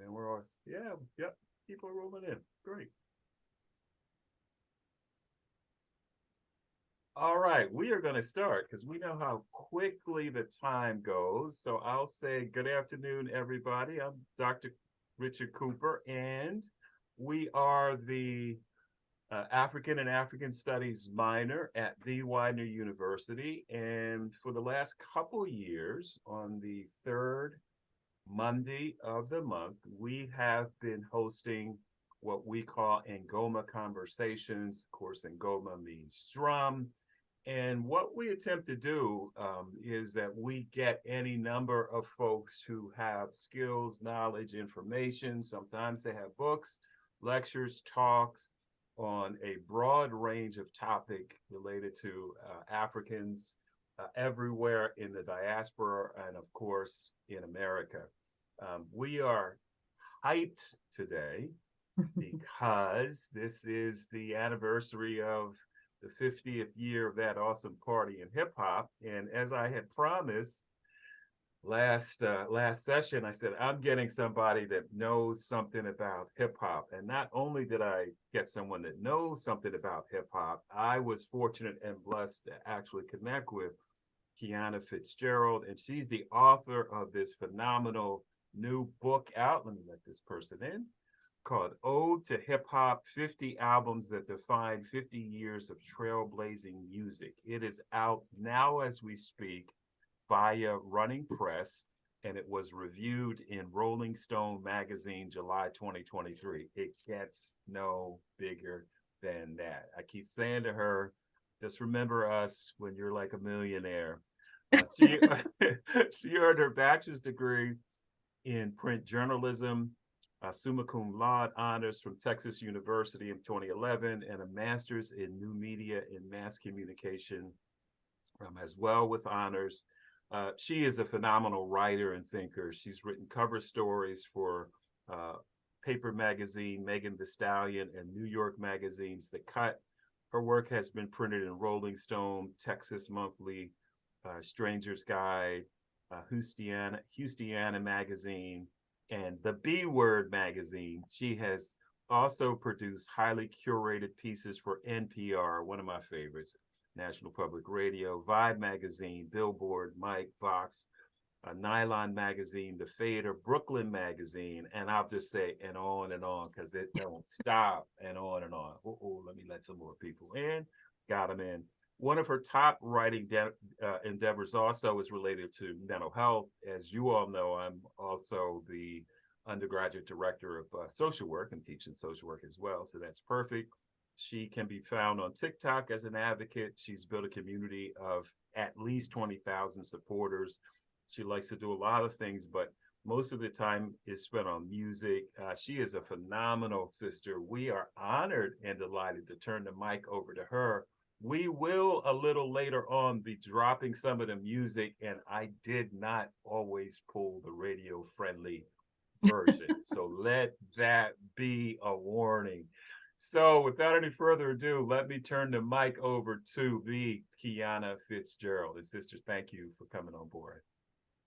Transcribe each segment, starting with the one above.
And we're all, yeah, yep, people are rolling in. Great. All right, we are going to start because we know how quickly the time goes. So I'll say good afternoon, everybody. I'm Dr. Richard Cooper, and we are the African and African Studies minor at the Widener University. And for the last couple years, on the third Monday of the month, we have been hosting what we call Ngoma Conversations. Of course, Ngoma means drum. And what we attempt to do is that we get any number of folks who have skills, knowledge, information. Sometimes they have books, lectures, talks on a broad range of topic related to Africans everywhere in the diaspora and, of course, in America. We are hyped today because this is the anniversary of the 50th year of that awesome party in hip hop. And as I had promised last session, I said, I'm getting somebody that knows something about hip hop. And not only did I get someone that knows something about hip hop, I was fortunate and blessed to actually connect with Kiana Fitzgerald. And she's the author of this phenomenal new book out. Let me let this person in, called Ode to Hip Hop, 50 Albums That Define 50 Years of Trailblazing Music. It is out now as we speak via Running Press, and it was reviewed in Rolling Stone magazine, July 2023. It gets no bigger than that. I keep saying to her, just remember us when you're like a millionaire. She, she earned her bachelor's degree in print journalism, summa cum laude honors from Texas University in 2011, and a master's in new media and mass communication as well with honors. She is a phenomenal writer and thinker. She's written cover stories for Paper Magazine, Megan Thee Stallion, and New York magazines. The Cut. Her work has been printed in Rolling Stone, Texas Monthly, Stranger's Guide, Houstoniana magazine, and the B Word magazine. She has also produced highly curated pieces for NPR, one of my favorites, National Public Radio, Vibe magazine, Billboard, Mike, Vox, Nylon magazine, The Fader, Brooklyn magazine, and I'll just say and on, because it don't stop, and on and on. Let me let some more people in. Got them in. One of her top writing endeavors also is related to mental health. As you all know, I'm also the undergraduate director of social work. I'm teaching social work as well, so that's perfect. She can be found on TikTok as an advocate. She's built a community of at least 20,000 supporters. She likes to do a lot of things, but most of the time is spent on music. She is a phenomenal sister. We are honored and delighted to turn the mic over to her. We will a little later on be dropping some of the music, and I did not always pull the radio friendly version. So let that be a warning. So without any further ado, let me turn the mic over to the Kiana Fitzgerald. And sisters, thank you for coming on board.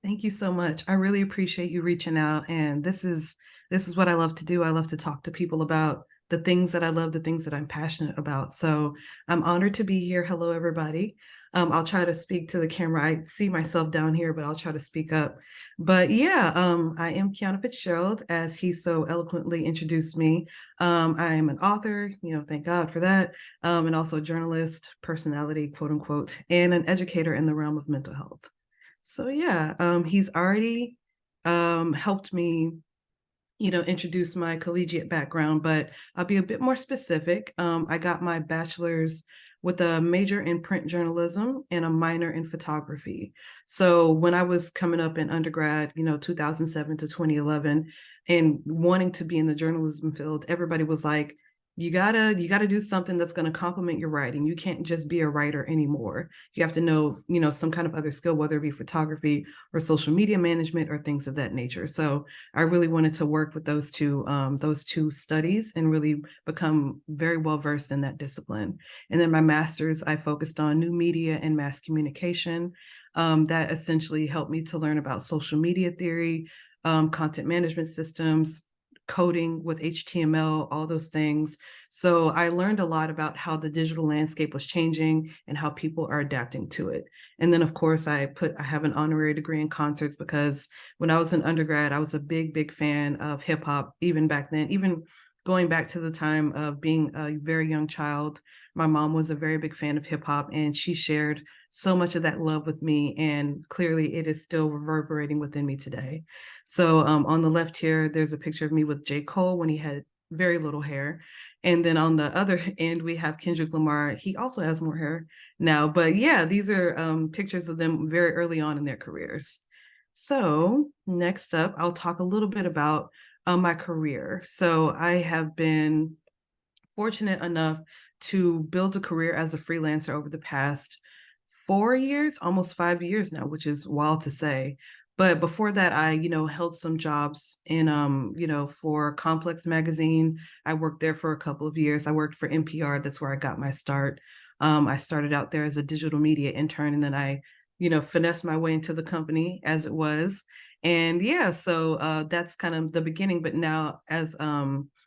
Thank you so much. I really appreciate you reaching out. And this is what I love to do. I love to talk to people about the things that I love, the things that I'm passionate about. So I'm honored to be here. Hello, everybody. I'll try to speak to the camera. I see myself down here, but I'll try to speak up. But yeah, I am Kiana Fitzgerald, as he so eloquently introduced me. I am an author, thank God for that, and also a journalist, personality, quote unquote, and an educator in the realm of mental health. So yeah, he's already helped me, introduce my collegiate background, but I'll be a bit more specific. I got my bachelor's with a major in print journalism and a minor in photography. So when I was coming up in undergrad, 2007 to 2011, and wanting to be in the journalism field, everybody was like, you gotta do something that's going to complement your writing. You can't just be a writer anymore. You have to know, some kind of other skill, whether it be photography or social media management or things of that nature. So I really wanted to work with those two studies and really become very well versed in that discipline. And then my master's, I focused on new media and mass communication. That essentially helped me to learn about social media theory, content management systems, coding with HTML, all those things. So I learned a lot about how the digital landscape was changing and how people are adapting to it. And then of course I have an honorary degree in concerts because when I was an undergrad, I was a big fan of hip hop, even back then, even going back to the time of being a very young child. My mom was a very big fan of hip hop, and she shared so much of that love with me. And clearly it is still reverberating within me today. So on the left here, there's a picture of me with J. Cole when he had very little hair. And then on the other end, we have Kendrick Lamar. He also has more hair now. But yeah, these are pictures of them very early on in their careers. So next up, I'll talk a little bit about my career. So I have been fortunate enough to build a career as a freelancer over the past 4 years, almost 5 years now, which is wild to say. But before that, I, held some jobs in, for Complex Magazine. I worked there for a couple of years. I worked for NPR. That's where I got my start. I started out there as a digital media intern, and then I, finessed my way into the company as it was. And yeah, so that's kind of the beginning. But now, as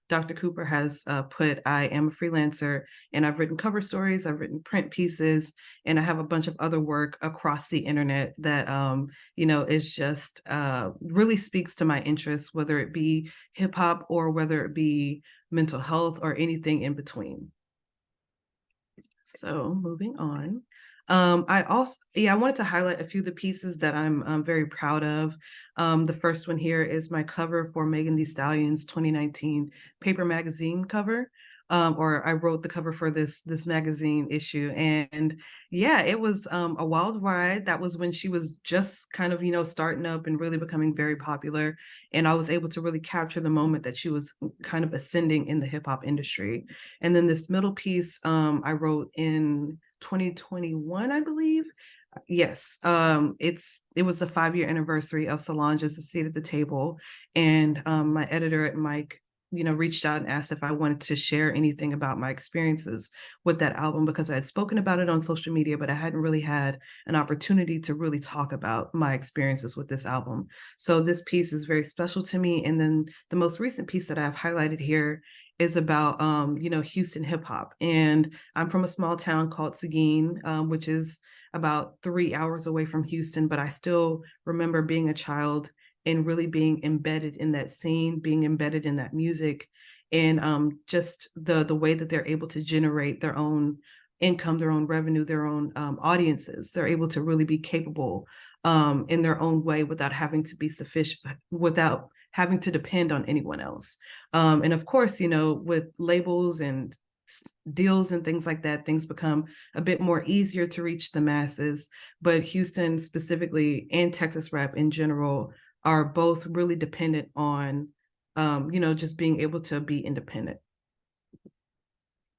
Dr. Cooper has put, I am a freelancer, and I've written cover stories, I've written print pieces, and I have a bunch of other work across the internet that, is just really speaks to my interests, whether it be hip hop or whether it be mental health or anything in between. So moving on. I wanted to highlight a few of the pieces that I'm very proud of. The first one here is my cover for Megan Thee Stallion's 2019 Paper Magazine cover. Or I wrote the cover for this magazine issue, and yeah, it was a wild ride. That was when she was just kind of starting up and really becoming very popular, and I was able to really capture the moment that she was kind of ascending in the hip hop industry. And then this middle piece I wrote in 2021, I believe. Yes, it was the 5-year anniversary of Solange's A Seat at the Table, and my editor at Mike, reached out and asked if I wanted to share anything about my experiences with that album, because I had spoken about it on social media, but I hadn't really had an opportunity to really talk about my experiences with this album. So this piece is very special to me. And then the most recent piece that I've highlighted here is about Houston hip hop. And I'm from a small town called Seguin, which is about 3 hours away from Houston, but I still remember being a child and really being embedded in that scene, being embedded in that music, and just the way that they're able to generate their own income, their own revenue, their own audiences. They're able to really be capable in their own way without having to be sufficient, without having to depend on anyone else. And of course, with labels and deals and things like that, things become a bit more easier to reach the masses. But Houston specifically, and Texas rap in general, are both really dependent on, just being able to be independent.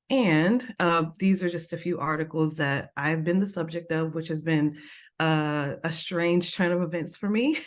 And these are just a few articles that I've been the subject of, which has been a strange turn of events for me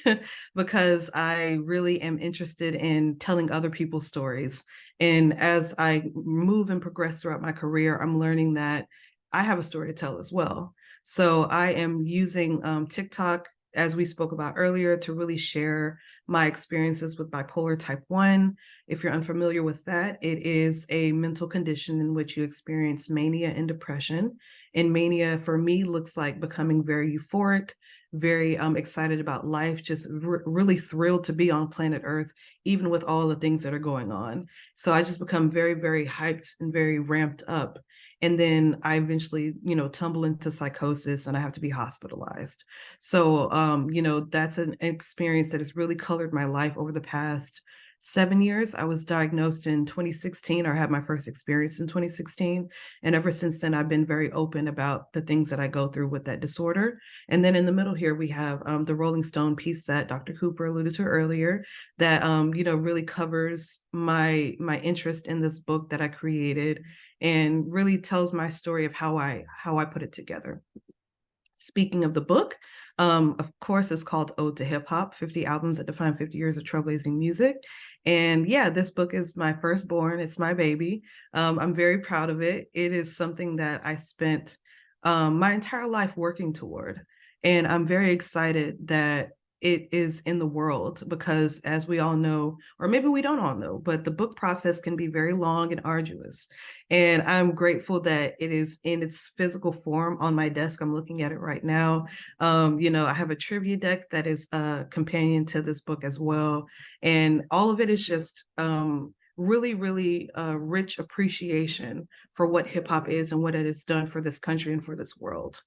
because I really am interested in telling other people's stories. And as I move and progress throughout my career, I'm learning that I have a story to tell as well. So I am using TikTok, as we spoke about earlier, to really share my experiences with bipolar type 1. If you're unfamiliar with that, it is a mental condition in which you experience mania and depression. And mania for me looks like becoming very euphoric, very excited about life, just really thrilled to be on planet Earth, even with all the things that are going on. So I just become very hyped and very ramped up. And then I eventually, tumble into psychosis and I have to be hospitalized. So, that's an experience that has really colored my life over the past 7 years. I was diagnosed in 2016, or had my first experience in 2016. And ever since then, I've been very open about the things that I go through with that disorder. And then in the middle here, we have the Rolling Stone piece that Dr. Cooper alluded to earlier that, really covers my interest in this book that I created, and really tells my story of how I put it together. Speaking of the book, of course, it's called Ode to Hip Hop, 50 Albums that Define 50 Years of Trailblazing Music. And yeah, this book is my firstborn. It's my baby. I'm very proud of it. It is something that I spent my entire life working toward. And I'm very excited that it is in the world, because as we all know, or maybe we don't all know, but the book process can be very long and arduous. And I'm grateful that it is in its physical form on my desk. I'm looking at it right now. I have a trivia deck that is a companion to this book as well. And all of it is just really, really rich appreciation for what hip hop is and what it has done for this country and for this world.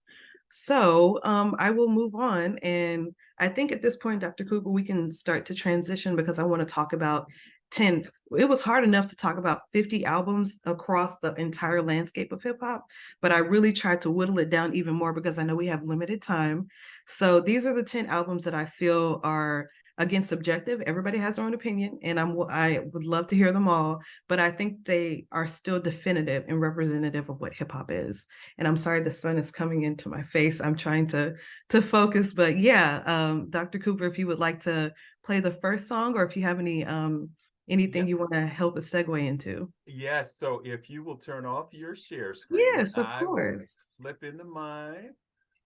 So I will move on. And I think at this point, Dr. Cooper, we can start to transition, because I want to talk about 10. It was hard enough to talk about 50 albums across the entire landscape of hip hop, but I really tried to whittle it down even more because I know we have limited time. So these are the 10 albums that I feel are, again, subjective. Everybody has their own opinion, and I would love to hear them all, but I think they are still definitive and representative of what hip hop is. And I'm sorry the sun is coming into my face. I'm trying to focus, but yeah, Dr. Cooper, if you would like to play the first song, or if you have anything you want to help us segue into. Yes, so if you will turn off your share screen, Yes, of I will course. flip into mine.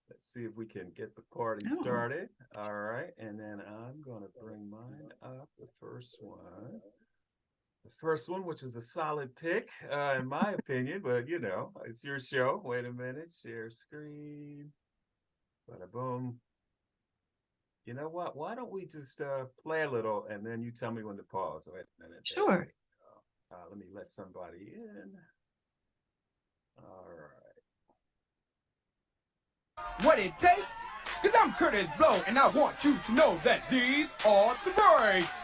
Let's see if we can get the party Oh. started. All right, and then I'm going to bring mine up, the first one. The first one, which was a solid pick, in my opinion, but it's your show. Wait a minute, share screen. Bada boom. You know what? Why don't we just play a little, and then you tell me when to pause. Wait a minute. Sure. Let me let somebody in. All right. What it takes? Cause I'm Curtis Blow, and I want you to know that these are the breaks.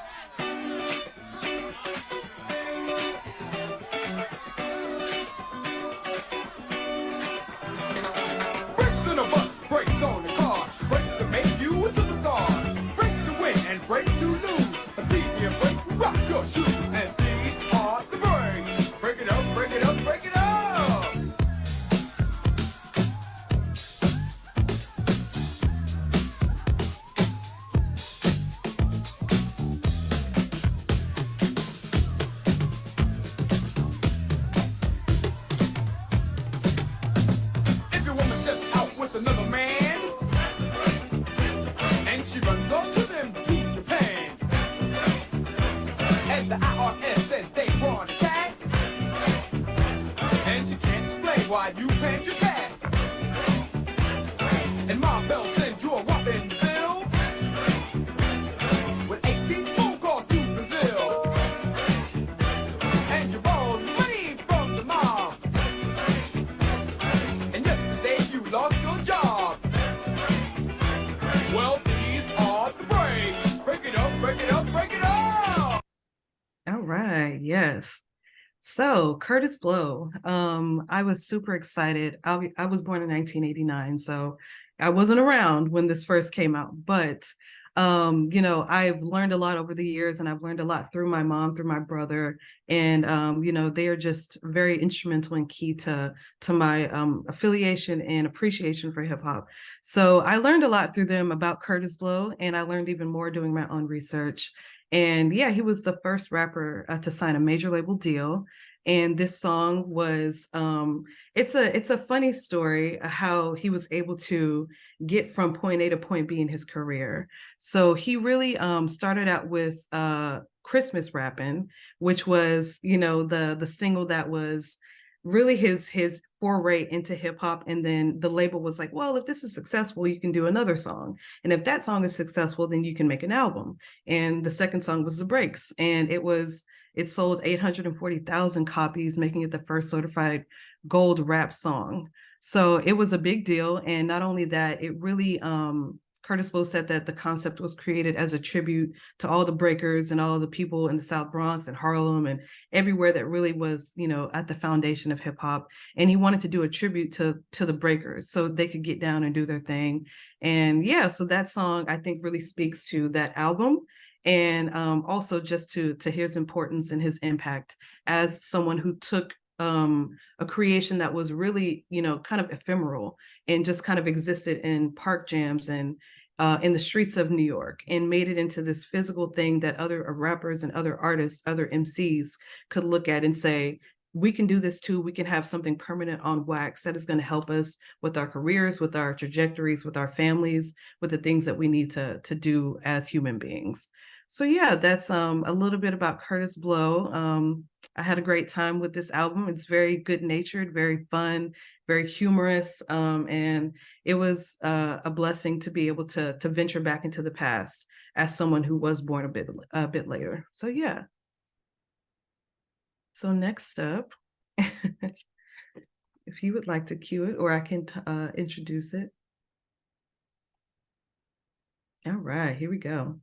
Brakes on a bus, brakes on a car, brakes to make you a superstar, brakes to win and brakes to lose. But these here brakes rock your shoes, and these are the breaks. Break it up, break it up, break it up. If your woman steps out with another man, and she runs off with him to Japan, and the IRS says they want to chat, and you can't explain why you paid your tax, and Ma Bell sends you a whopping bill with 18 phone calls to Brazil, and you borrowed money from the mob, and yesterday you lost your job. Well, these are the breaks. Break it up, break it up, break it up. All right. Yes. So Curtis Blow, I was super excited. I was born in 1989, so I wasn't around when this first came out, but I've learned a lot over the years, and I've learned a lot through my mom, through my brother, and they are just very instrumental and key to my affiliation and appreciation for hip hop. So I learned a lot through them about Curtis Blow, and I learned even more doing my own research. And yeah, he was the first rapper to sign a major label deal. And this song was it's a funny story how he was able to get from point A to point B in his career. So he really started out with Christmas rapping, which was, the single that was really his foray into hip hop. And then the label was like, well, if this is successful, you can do another song. And if that song is successful, then you can make an album. And the second song was The Breaks. And it sold 840,000 copies, making it the first certified gold rap song. So it was a big deal. And not only that, it really, Curtis Blow said that the concept was created as a tribute to all the breakers and all the people in the South Bronx and Harlem and everywhere that really was, at the foundation of hip hop. And he wanted to do a tribute to the breakers so they could get down and do their thing. And yeah, so that song I think really speaks to that album. And also just to his importance and his impact as someone who took a creation that was really, kind of ephemeral and just kind of existed in park jams and in the streets of New York, and made it into this physical thing that other rappers and other artists, other MCs could look at and say, we can do this too. We can have something permanent on wax that is going to help us with our careers, with our trajectories, with our families, with the things that we need to do as human beings. So yeah, that's a little bit about Curtis Blow. I had a great time with this album. It's very good natured, very fun, very humorous, and it was a blessing to be able to venture back into the past as someone who was born a bit later. So yeah. So next up, if you would like to cue it, or I can introduce it. All right, here we go.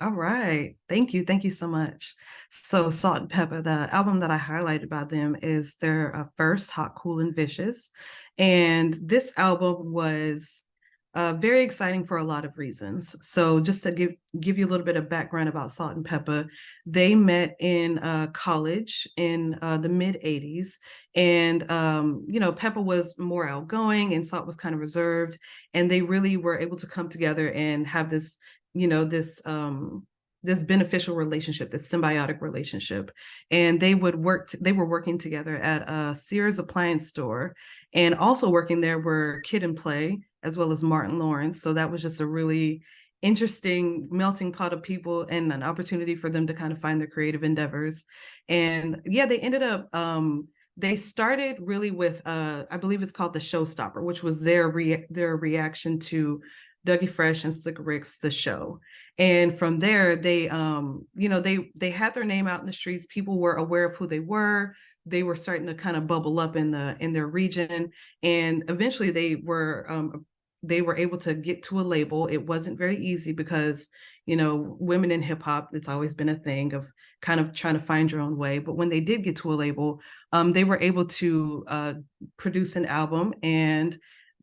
All right. Thank you. Thank you so much. So Salt-N-Pepa, the album that I highlighted by them is their first, Hot, Cool, and Vicious. And this album was very exciting for a lot of reasons. So just to give you a little bit of background about Salt-N-Pepa, they met in college in the mid 80s. And, Peppa was more outgoing and Salt was kind of reserved. And they really were able to come together and have this this beneficial relationship, this symbiotic relationship. And they were working together at a Sears appliance store, and also working there were Kid and Play, as well as Martin Lawrence. So that was just a really interesting melting pot of people and an opportunity for them to kind of find their creative endeavors. And yeah, they ended up, they started really with, I believe it's called The Showstopper, which was their reaction to Dougie Fresh and Slick Rick's The Show. And from there, they had their name out in the streets. People were aware of who they were. They were starting to kind of bubble up in their region. And eventually they were able to get to a label. It wasn't very easy because, women in hip hop, it's always been a thing of kind of trying to find your own way. But when they did get to a label, they were able to produce an album, and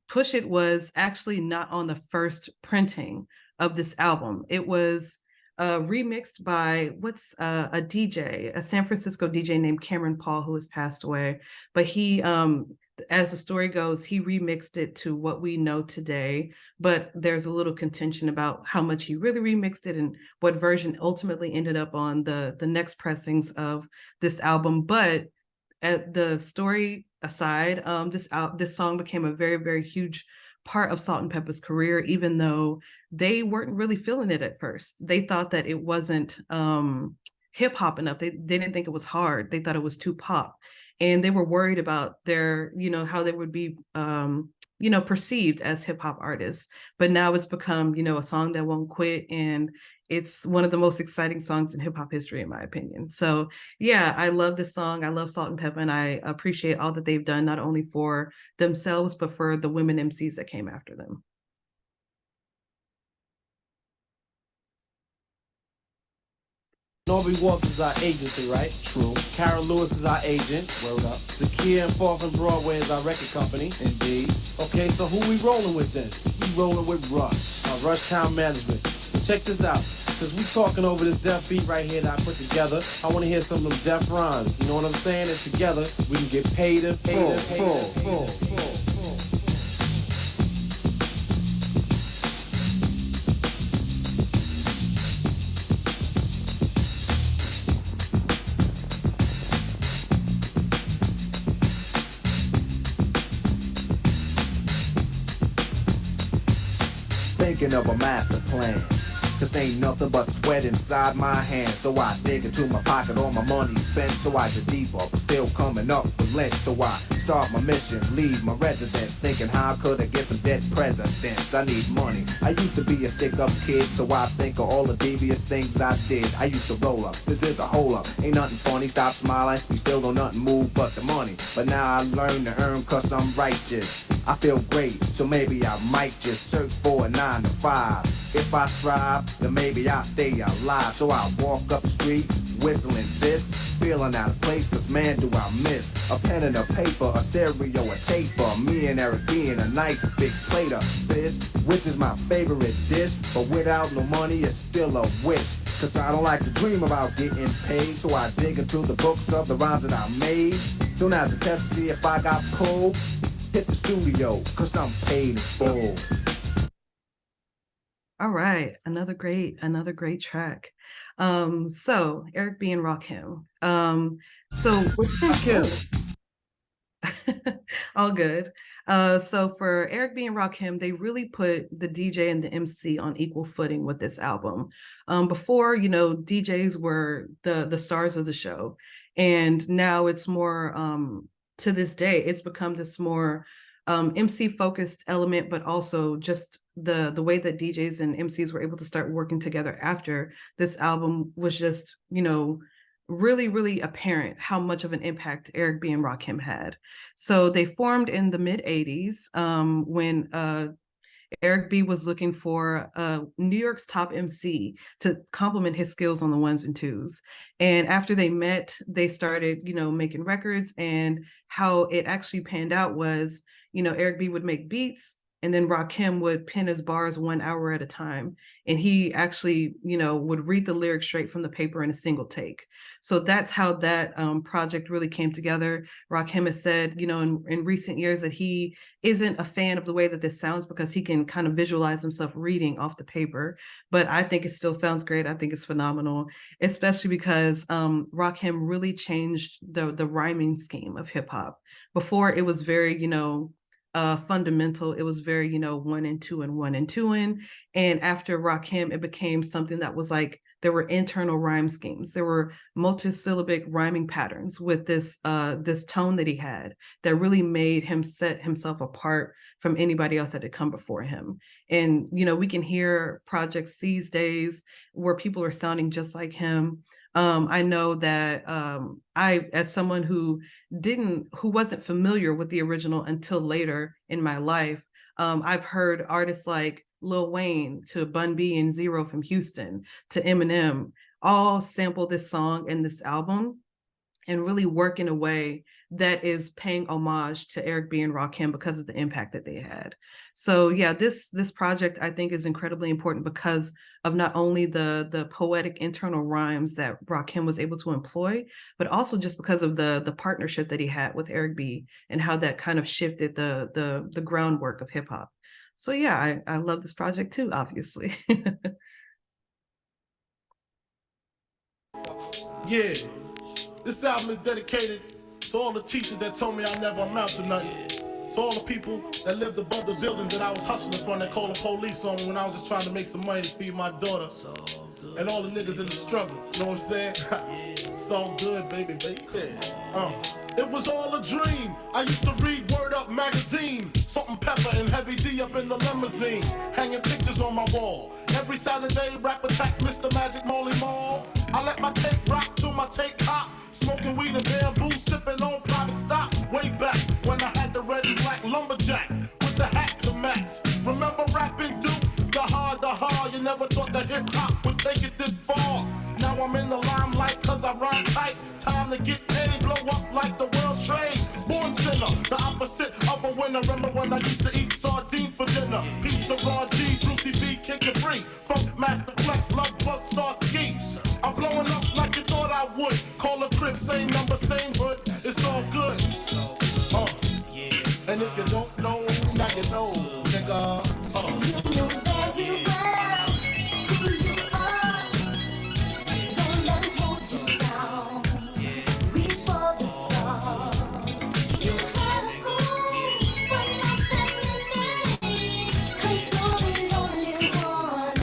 Push It was actually not on the first printing of this album. It was remixed by a DJ, a San Francisco DJ named Cameron Paul, who has passed away. But he, as the story goes, he remixed it to what we know today. But there's a little contention about how much he really remixed it and what version ultimately ended up on the next pressings of this album. But at the story aside, this song became a very, very huge part of Salt-N-Pepa's career, even though they weren't really feeling it at first. They thought that it wasn't hip hop enough. They didn't think it was hard. They thought it was too pop. And they were worried about their, how they would be, perceived as hip hop artists. But now it's become, a song that won't quit. And it's one of the most exciting songs in hip hop history, in my opinion. So yeah, I love this song. I love Salt-N-Pepa, and I appreciate all that they've done, not only for themselves, but for the women MCs that came after them. Norby Walks is our agency, right? True. Kara Lewis is our agent. Word up. Zakia and 4th and Broadway is our record company. Indeed. Okay, so who we rolling with then? We rolling with Rush, our Rush Town Management. So check this out. Since we talking over this deaf beat right here that I put together, I want to hear some of them deaf rhymes. You know what I'm saying? And together we can get paid in full. Thinking of a master plan. Cause ain't nothing but sweat inside my hands. So I dig into my pocket, all my money spent. So I get deeper, but still coming up with lint. So I start my mission, leave my residence, thinking how could I get some dead presidents. I need money. I used to be a stick-up kid, so I think of all the devious things I did. I used to roll up, this is a hole up. Ain't nothing funny, stop smiling. You still don't nothing move but the money. But now I learn to earn cause I'm righteous. I feel great, so maybe I might just search for a 9 to 5. If I strive, then maybe I'll stay alive. So I walk up the street, whistling this, feeling out of place, cause man do I miss a pen and a paper, a stereo, a taper. Me and Eric being a nice big plate of fish, which is my favorite dish. But without no money, it's still a wish. Cause I don't like to dream about getting paid, so I dig into the books of the rhymes that I made. So now to test to see if I got pulled, hit the studio, cause I'm paid in full. All right, another great track. So Eric B and Rakim. So all good. So for Eric B and Rakim, they really put the DJ and the MC on equal footing with this album. Before, you know, DJs were the stars of the show, and now it's more to this day, it's become this more MC focused element, but also just the way that DJs and MCs were able to start working together after this album was just, you know, really apparent how much of an impact Eric B and Rakim had. So they formed in the mid 80s when Eric B was looking for New York's top MC to complement his skills on the ones and twos. And after they met, they started, you know, making records. And how it actually panned out was, you know, Eric B would make beats, and then Rakim would pen his bars 1 hour at a time. And he actually, you know, would read the lyrics straight from the paper in a single take. So that's how that project really came together. Rakim has said, you know, in recent years that he isn't a fan of the way that this sounds because he can kind of visualize himself reading off the paper. But I think it still sounds great. I think it's phenomenal, especially because Rakim really changed the rhyming scheme of hip hop. Before it was very, you know, fundamental. It was very, you know, 1 and 2 and 1 and 2 in. And after Rakim, it became something that was like, there were internal rhyme schemes. There were multisyllabic rhyming patterns with this tone that he had that really made him set himself apart from anybody else that had come before him. And, you know, we can hear projects these days where people are sounding just like him. I know that I, as someone who wasn't familiar with the original until later in my life, I've heard artists like Lil Wayne to Bun B and Zero from Houston to Eminem all sample this song and this album and really work in a way that is paying homage to Eric B and Rakim because of the impact that they had. So yeah, this project I think is incredibly important because of not only the poetic internal rhymes that Rakim was able to employ, but also just because of the partnership that he had with Eric B and how that kind of shifted the groundwork of hip hop. So yeah, I love this project too, obviously. Yeah, this album is dedicated to all the teachers that told me I never amount to nothing. To all the people that lived above the buildings that I was hustling from that called the police on me when I was just trying to make some money to feed my daughter. And all the niggas in the struggle, you know what I'm saying? It's all good, baby. It was all a dream. I used to read Word Up magazine. Salt and pepper and Heavy D up in the limousine. Hanging pictures on my wall. Every Saturday, rap attack Mr. Magic Molly Mall. I let my tape rock to my tape pop. Smoking weed and bamboo, sipping on private stock. Way back when I had the red and black lumberjack with the hat to match. Remember rapping Duke? The hard, you never thought that hip-hop would take it this far. Now I'm in the limelight cause I rhyme tight. Time to get paid, blow up like the world trade. Born sinner, the opposite of a winner. Remember when I used to eat sardines for dinner? Peace to Raw G, Brucey B, Kid Capri. Funk Master Flex, Love Bugs, crib, same number, same hood. It's all good. And if you don't know, now you know, nigga. You know very well who you are. Don't let 'em hold you down. Reach for the stars. You have a goal, but not feminine. 'Cause you're the only one.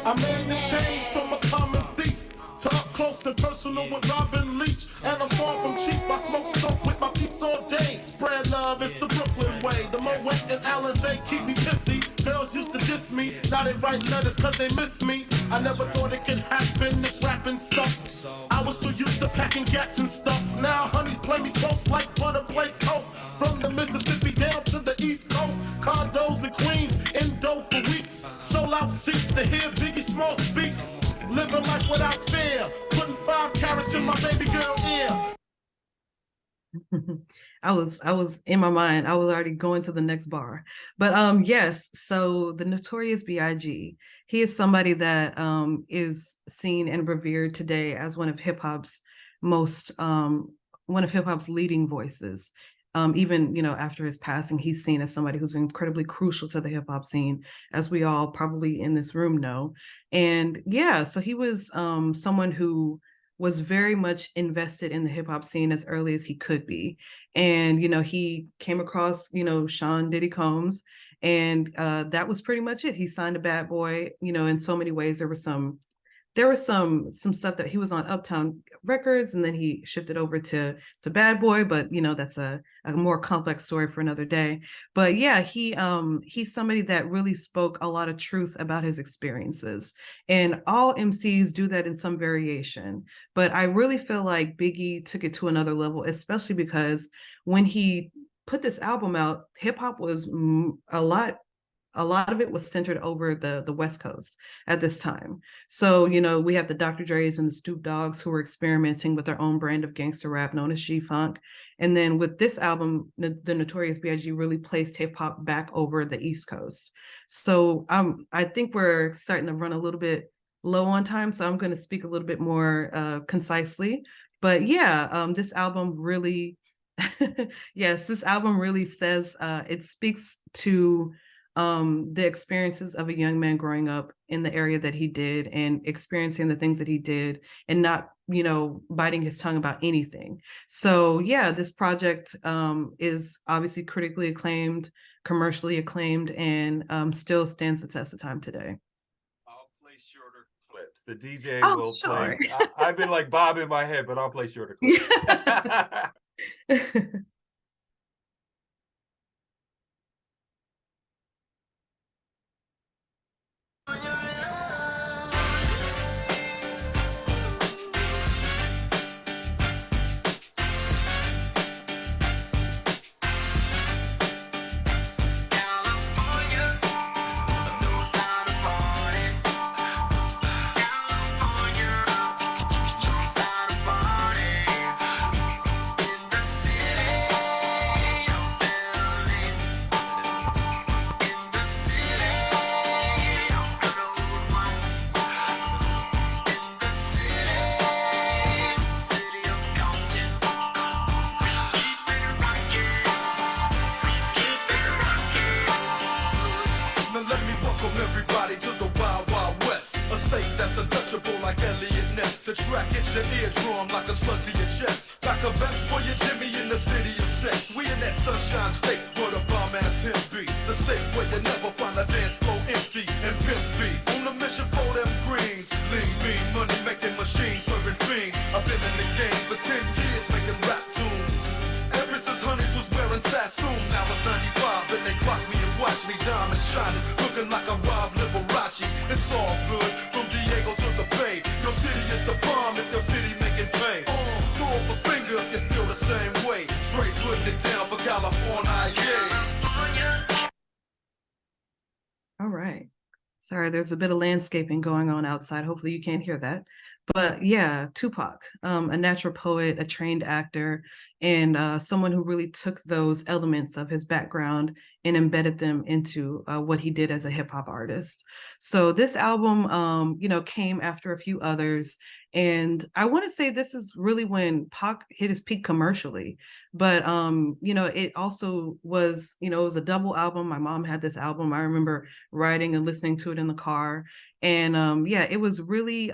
I made the change from a common thief to up close and personal with Robin Leach. And I'm far from cheap. I smoke soap with my peeps all day. Spread love, it's the Brooklyn way. The Moet and Alizé keep me pissy. Girls used to diss me. Now they write letters cause they miss me. I never thought it could happen, this rapping stuff. I was too used to packing gats and stuff. Now honeys play me close like butter play coke. From the Mississippi down to the East Coast. Condos in Queens, indo for weeks. Sold out seats to hear Biggie Small speak. Living life without fear. Putting 5 carats in my baby girl ear. I was in my mind. I was already going to the next bar. But yes, so the Notorious B.I.G. He is somebody that is seen and revered today as one of hip-hop's leading voices. Even, you know, after his passing, he's seen as somebody who's incredibly crucial to the hip hop scene, as we all probably in this room know. And yeah, so he was someone who was very much invested in the hip hop scene as early as he could be. And, you know, he came across, you know, Sean Diddy Combs, and that was pretty much it. He signed a Bad Boy, you know, in so many ways. There was some stuff that he was on Uptown Records, and then he shifted over to Bad Boy, but you know, that's a more complex story for another day. But yeah, he's somebody that really spoke a lot of truth about his experiences, and all MCs do that in some variation. But I really feel like Biggie took it to another level, especially because when he put this album out, hip hop was a lot of it was centered over the West Coast at this time. So, you know, we have the Dr. Dre's and the Snoop Dogg's who were experimenting with their own brand of gangster rap known as G-Funk. And then with this album, the Notorious B.I.G. really placed hip hop back over the East Coast. So I think we're starting to run a little bit low on time, so I'm going to speak a little bit more concisely. But yeah, this album really, yes, this album really says, it speaks to the experiences of a young man growing up in the area that he did and experiencing the things that he did and not, you know, biting his tongue about anything. So yeah, this project is obviously critically acclaimed, commercially acclaimed, and still stands the test of time today. I'll play shorter clips. The DJ Oh, will sure. play. I've been like Bob in my head, but I'll play shorter clips. The track hits your eardrum like a slug to your chest. Like a vest for your Jimmy in the city of sex. We in that sunshine state where the bomb ass him be. The state where you never find a dance floor empty and pimp speed. On a mission for them greens. Lean, mean, money making machines, serving fiends. I've been in the game for 10 years making rap tunes. Ever since Honeys was wearing Sassoon. Now it's 95 and they clock me and watch me diamond shining. Looking like a Rob Liberace. It's all good from Diego to the Bay. Your city is the bomb if your city making pay. Throw up a finger if you feel the same way. Straight putting it down for California, yeah. All right. Sorry, there's a bit of landscaping going on outside. Hopefully you can't hear that. But yeah, Tupac, a natural poet, a trained actor, and someone who really took those elements of his background and embedded them into what he did as a hip hop artist. So this album, came after a few others. And I want to say this is really when Pac hit his peak commercially. But, it also was, it was a double album. My mom had this album. I remember writing and listening to it in the car. And it was really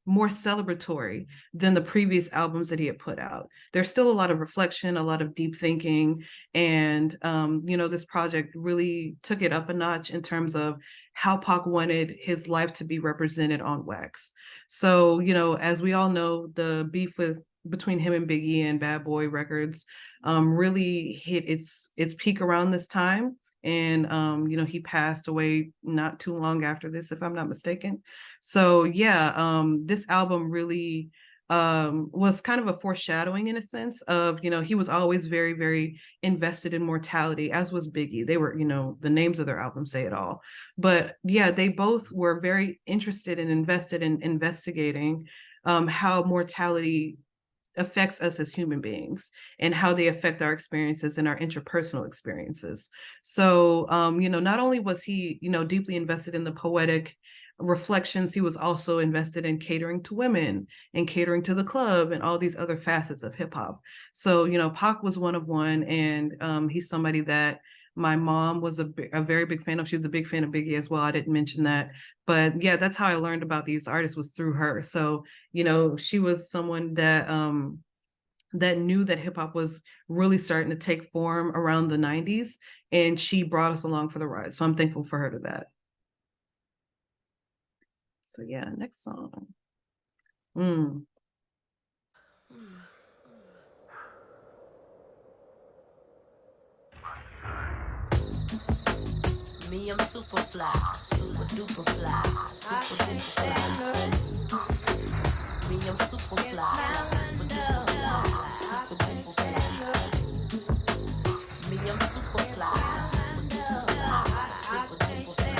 more celebratory than the previous albums that he had put out. There's still a lot of reflection, a lot of deep thinking. And, this project really took it up a notch in terms of how Pac wanted his life to be represented on wax. So, as we all know, the beef between him and Biggie and Bad Boy Records really hit its peak around this time. And he passed away not too long after this, if I'm not mistaken. So this album really was kind of a foreshadowing in a sense of, he was always very, very invested in mortality, as was Biggie. They were, the names of their albums say it all. But yeah, they both were very interested and invested in investigating how mortality affects us as human beings and how they affect our experiences and our interpersonal experiences. So, not only was he, deeply invested in the poetic reflections, he was also invested in catering to women and catering to the club and all these other facets of hip hop. So, Pac was one of one, and he's somebody that my mom was a very big fan of. She was a big fan of Biggie as well. I didn't mention that. But yeah, that's how I learned about these artists, was through her. So, she was someone that that knew that hip hop was really starting to take form around the 90s. And she brought us along for the ride. So I'm thankful for her to that. So yeah, next song. Me, I'm super fly, super duper fly, super duper fly. Me, I'm super fly, super duper fly, super duper fly. Me, I'm super fly, super duper fly, super duper fly.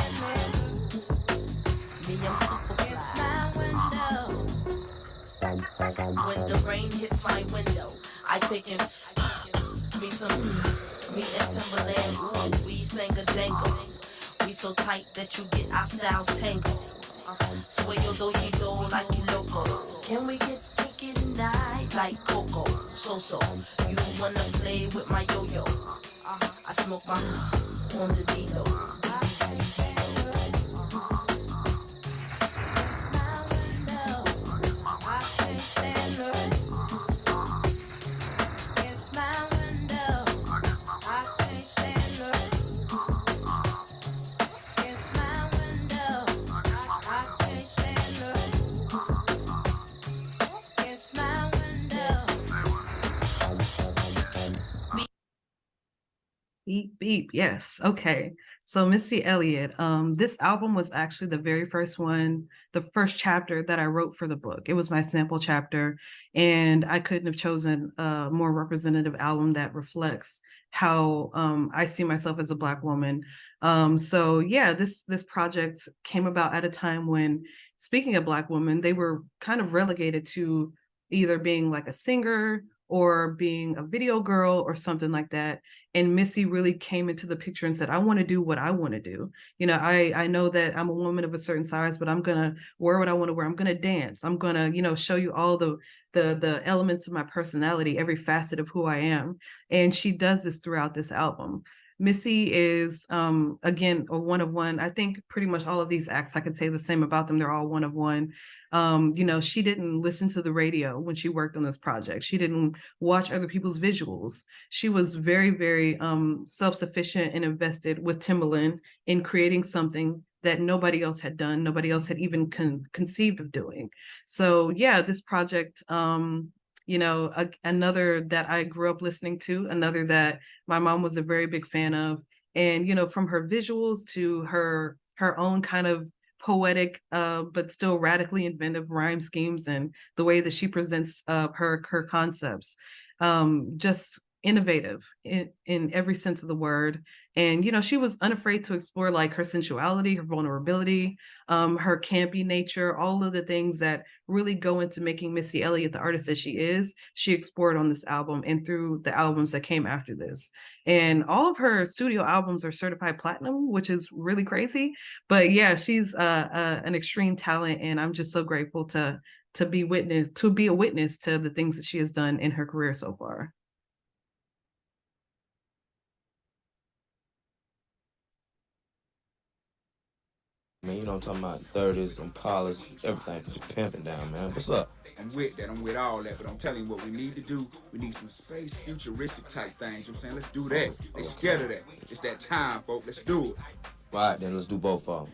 Me, I'm super fly. When the rain hits my window, I take in me some, me and Timberland, ooh, we sang a jangle. We so tight that you get our styles tangled. Sway your do-si-do like you loco. Can we get kinky tonight like Coco? So, you wanna play with my yo-yo? I smoke my on the D-Lo. Beep, beep. Yes. Okay. So Missy Elliott, this album was actually the very first one, the first chapter that I wrote for the book. It was my sample chapter, and I couldn't have chosen a more representative album that reflects how I see myself as a Black woman. So yeah, this project came about at a time when, speaking of Black women, they were kind of relegated to either being like a singer or being a video girl or something like that. And Missy really came into the picture and said, I want to do what I want to do. I know that I'm a woman of a certain size, but I'm going to wear what I want to wear. I'm going to dance. I'm going to, show you all the elements of my personality, every facet of who I am. And she does this throughout this album. Missy is, again, a one of one. I think pretty much all of these acts, I could say the same about them. They're all one of one. She didn't listen to the radio when she worked on this project. She didn't watch other people's visuals. She was very, very self-sufficient and invested with Timbaland in creating something that nobody else had done, nobody else had even conceived of doing. So yeah, this project, another that I grew up listening to, another that my mom was a very big fan of. And, from her visuals to her own kind of poetic, but still radically inventive rhyme schemes and the way that she presents her concepts, just innovative in every sense of the word. And, you know, she was unafraid to explore like her sensuality, her vulnerability, her campy nature, all of the things that really go into making Missy Elliott the artist that she is. She explored on this album and through the albums that came after this. And all of her studio albums are certified platinum, which is really crazy. But yeah, she's an extreme talent, and I'm just so grateful to be a witness to the things that she has done in her career so far. Man, you know what I'm talking about, 30s and polish, everything, put your pimping down, man. What's up? I'm with that, I'm with all that, but I'm telling you what we need to do. We need some space futuristic type things, you know what I'm saying? Let's do that. They scared of that. It's that time, folks. Let's do it. All right, then let's do both of them.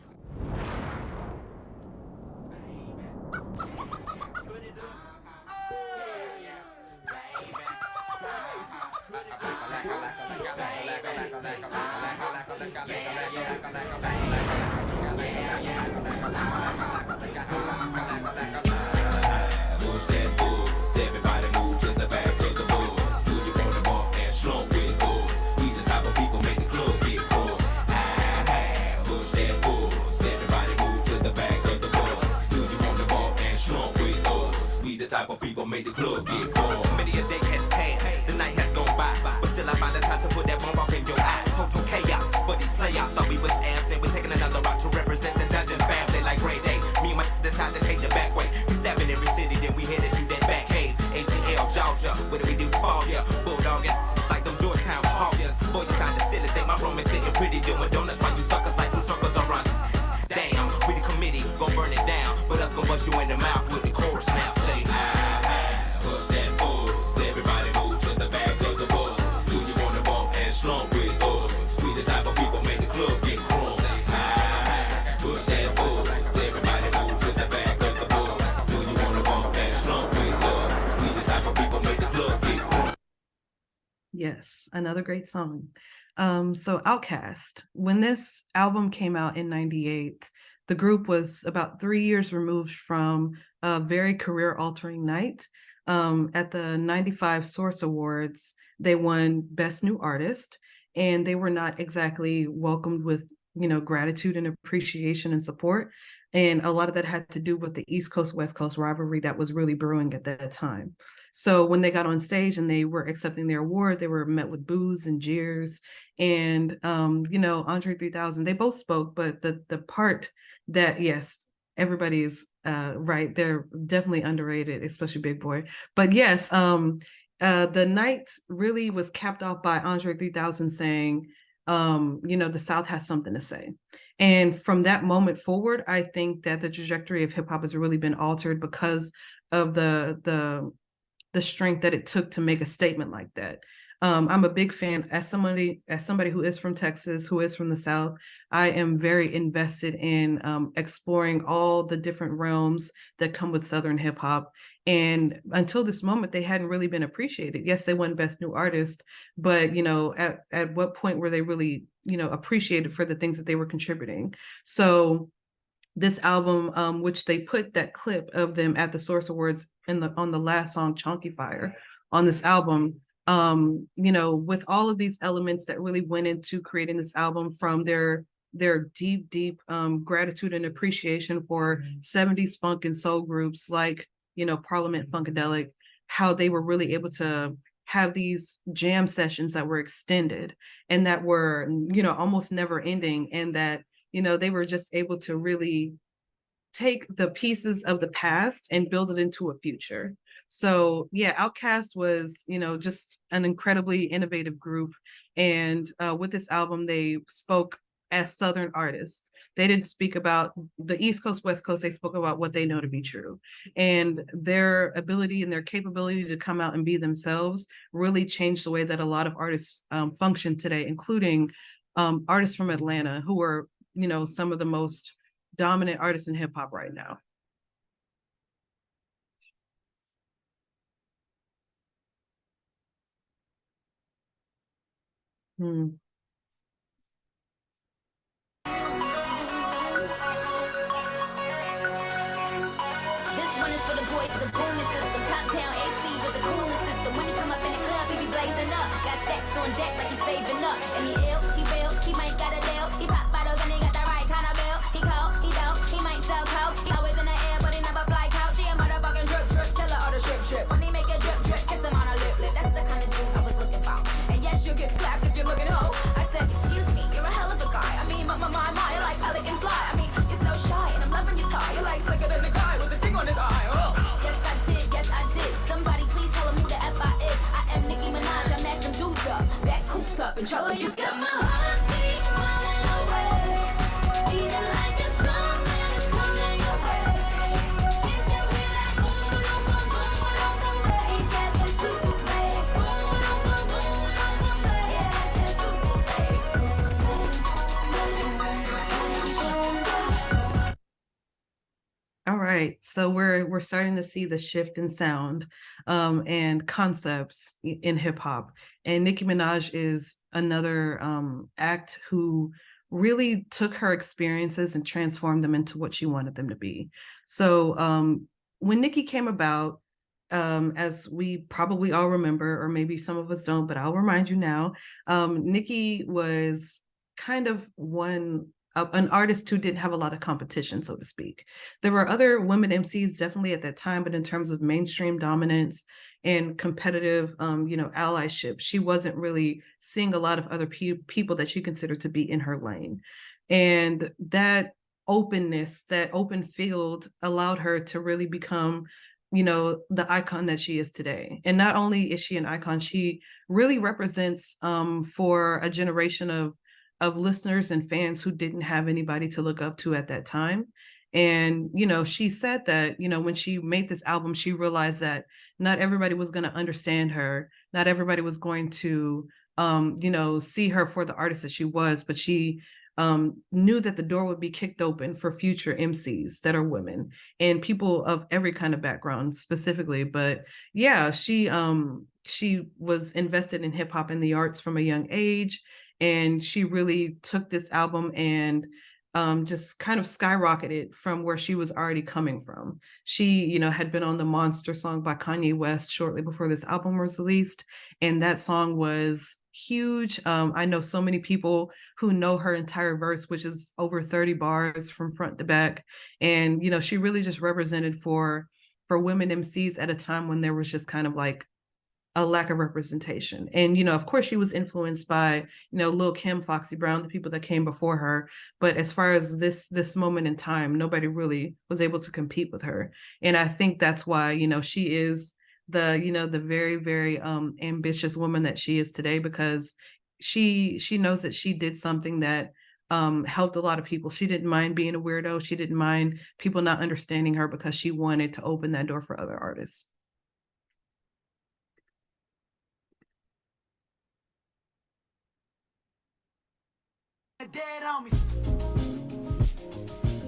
Type of people made the club get full. Many a day has passed, the night has gone by, but still I find the time to put that bomb off in your eye. Total chaos for these playoffs. So we was absent, we're taking another route to represent the dungeon family like Ray Day. Me and my decide to take the back way. We step in every city, then we headed to that back cave. ATL, Georgia, what do we do? Fall, yeah, bulldogging like them Georgetown Hawkins. Boy, you kinda silly, think my room is sitting pretty, doing donuts while you suckers like them circles are runs. Damn, we the committee, gon' burn it down, but us gon' bust you in the mouth with the chorus now. Say, push that force. Everybody move to the back of the bus. Do you wanna bump and slump with us? We the type of people make the club get crunk. Push that force. Everybody move to the back of the bus. Do you wanna bump and slump with us? We the type of people make the club get crunk. Yes, another great song. So Outkast, when this album came out in 98, the group was about 3 years removed from a very career-altering night. At the 95 Source Awards, they won Best New Artist, and they were not exactly welcomed with, you know, gratitude and appreciation and support. And a lot of that had to do with the East Coast, West Coast rivalry that was really brewing at that time. So when they got on stage and they were accepting their award, they were met with boos and jeers. And, you know, Andre 3000, they both spoke, but the part that, yes, everybody is right, they're definitely underrated, especially Big Boy. But yes, the night really was capped off by Andre 3000 saying, you know, the South has something to say. And from that moment forward, I think that the trajectory of hip hop has really been altered because of the strength that it took to make a statement like that. I'm a big fan, as somebody who is from Texas, who is from the South. I am very invested in exploring all the different realms that come with Southern hip hop. And until this moment, they hadn't really been appreciated. Yes, they won Best New Artist, but you know, at what point were they really, you know, appreciated for the things that they were contributing? So this album, which they put that clip of them at the Source Awards on the last song, Chunky Fire, on this album, you know, with all of these elements that really went into creating this album, from their deep gratitude and appreciation for 70s funk and soul groups like, you know, Parliament Funkadelic, how they were really able to have these jam sessions that were extended and that were, you know, almost never ending, and that, you know, they were just able to really take the pieces of the past and build it into a future. So yeah, Outkast was, you know, just an incredibly innovative group. And with this album, they spoke as Southern artists. They didn't speak about the East Coast, West Coast. They spoke about what they know to be true. And their ability and their capability to come out and be themselves really changed the way that a lot of artists function today, including artists from Atlanta, who are, you know, some of the most dominant artists in hip hop right now. This one is for the boys with the booming system. Top down AC with the coolest system. When you come up in the club, he be blazing up. Racks on deck like he's saving up. And he ill, he real, he might got a deal. He pop bottles and he got the right kind of bill. He cold, he dope, he might sell coke. He always in the air, but he never fly couch. He a motherfucking drip, drip, seller or the strip. When he make a drip, drip, kiss him on a lip. That's the kind of dude I was looking for. And yes, you'll get slapped if you're looking hoe. I said, excuse me, you're a hell of a guy. I mean, my, you're like pelican fly. I mean, you're so shy, and I'm loving your tie. You're like slicker than the guy with the thing on his eye. Oh. Yes I did. Somebody please tell him who the F I is. I am Nicki Minaj, I mack them dudes up. Back coops up and trouble you got my heartbeat running away. Beating like a drum and it's coming your way. Can't you hear that boom, boom, boom, boom, boom, boom, boom? He got that super bass. Boom, boom, boom, boom, boom, boom, boom. Yeah, that's that super bass. All right, so we're starting to see the shift in sound and concepts in hip hop, and Nicki Minaj is another act who really took her experiences and transformed them into what she wanted them to be. So when Nicki came about, as we probably all remember, or maybe some of us don't, but I'll remind you now, Nicki was kind of an artist who didn't have a lot of competition, so to speak. There were other women MCs definitely at that time, but in terms of mainstream dominance and competitive, allyship, she wasn't really seeing a lot of other people that she considered to be in her lane. And that openness, that open field allowed her to really become, the icon that she is today. And not only is she an icon, she really represents for a generation of listeners and fans who didn't have anybody to look up to at that time. And, she said that, when she made this album, she realized that not everybody was going to understand her. Not everybody was going to, see her for the artist that she was, but she knew that the door would be kicked open for future MCs that are women and people of every kind of background specifically. But yeah, she was invested in hip hop and the arts from a young age. And she really took this album and just kind of skyrocketed from where she was already coming from. She, had been on the Monster song by Kanye West shortly before this album was released. And that song was huge. I know so many people who know her entire verse, which is over 30 bars from front to back. And, she really just represented for women MCs at a time when there was just kind of like a lack of representation. And, of course she was influenced by, Lil' Kim, Foxy Brown, the people that came before her. But as far as this moment in time, nobody really was able to compete with her. And I think that's why, she is the very, very ambitious woman that she is today, because she knows that she did something that helped a lot of people. She didn't mind being a weirdo. She didn't mind people not understanding her because she wanted to open that door for other artists. Dead homies.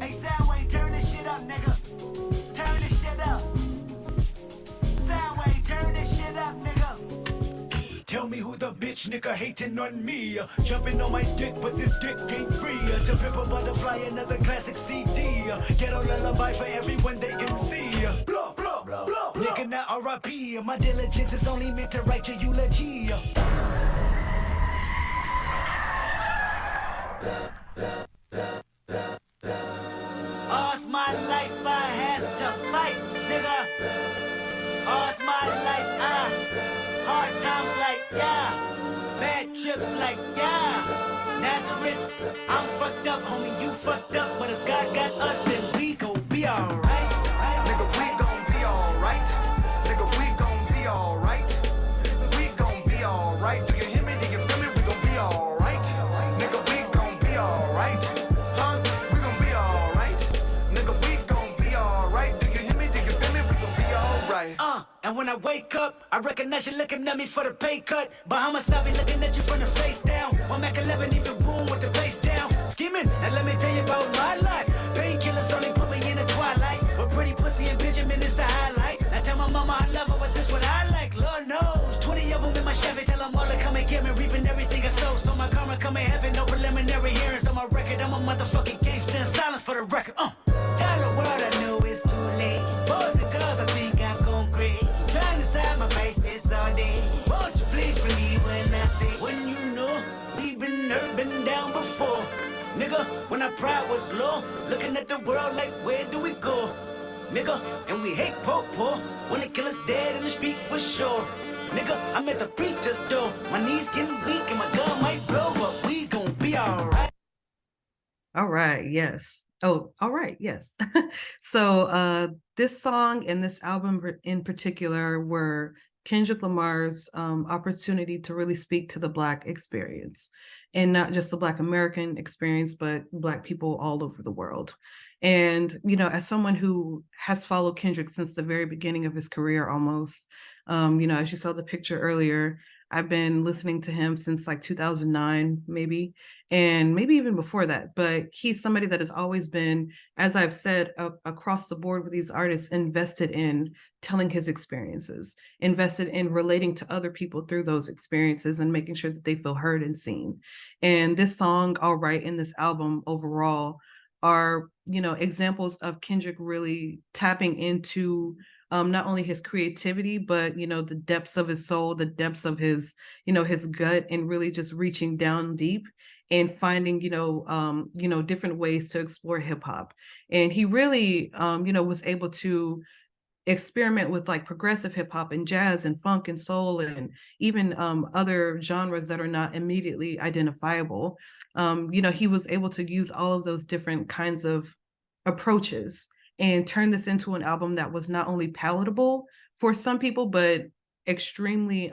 Hey, Soundwave, turn this shit up, nigga. Turn this shit up. Soundwave, turn this shit up, nigga. Tell me who the bitch nigga hating on me. Jumping on my dick, but this dick ain't free. To Pimp a Butterfly, another classic CD. Ghetto lullaby for everyone they MC. Blah, blah, blah, blah. Nigga, not R.I.P. My diligence is only meant to write your eulogy. All's my life I has to fight, nigga. All's my life hard times like yeah, bad trips like yeah. Nazareth, I'm fucked up, homie, you fucked up, but if God got us, then we gon' be alright. Nigga, we gon' be alright. Nigga, we gon' be alright. We gon' be alright. Do you hear me? Do you feel me? We gon' be alright. Nigga, we gon' be alright. Huh? We gon' be alright. Nigga, we gon' be alright. Do you hear me? Do you feel me? We gon' be alright. And when I wake up, I recognize you looking at me for the pay cut. Bahamas, I be looking at you from the face down. One Mac 11, even boom with the bass down. Scheming, now let me tell you about my life. Painkillers only put me in the twilight. But pretty pussy and Benjamin is the highlight. I tell my mama I love her, but this what I like. Lord knows, 20 of them in my Chevy. Tell them all to come and get me, reaping everything I sow. So my karma come in heaven, no preliminary hearings on my record. I'm a motherfucking gangster in silence for the record. Tell the world I know it's too late. Boys and girls, I think I'm going crazy. Trying to side my face this all day. Won't you please believe when I say Nigga, when our pride was low, looking at the world like, where do we go? Nigga, and we hate po-po, wanna kill us dead in the street for sure. Nigga, I'm at the preacher's door, my knees getting weak and my gun might blow, but we gon' be alright. All right, yes. Oh, all right, yes. So this song and this album in particular were Kendrick Lamar's opportunity to really speak to the Black experience, and not just the Black American experience, but Black people all over the world. And, you know, as someone who has followed Kendrick since the very beginning of his career almost, you know, as you saw the picture earlier, I've been listening to him since like 2009, maybe, and maybe even before that. But he's somebody that has always been, as I've said, across the board with these artists, invested in telling his experiences, invested in relating to other people through those experiences and making sure that they feel heard and seen. And this song, All Right, and this album overall are, you know, examples of Kendrick really tapping into not only his creativity, but, you know, the depths of his soul, the depths of his, you know, his gut, and really just reaching down deep and finding, you know, different ways to explore hip hop. And he really, you know, was able to experiment with like progressive hip hop and jazz and funk and soul and even other genres that are not immediately identifiable. You know, he was able to use all of those different kinds of approaches and turn this into an album that was not only palatable for some people, but extremely,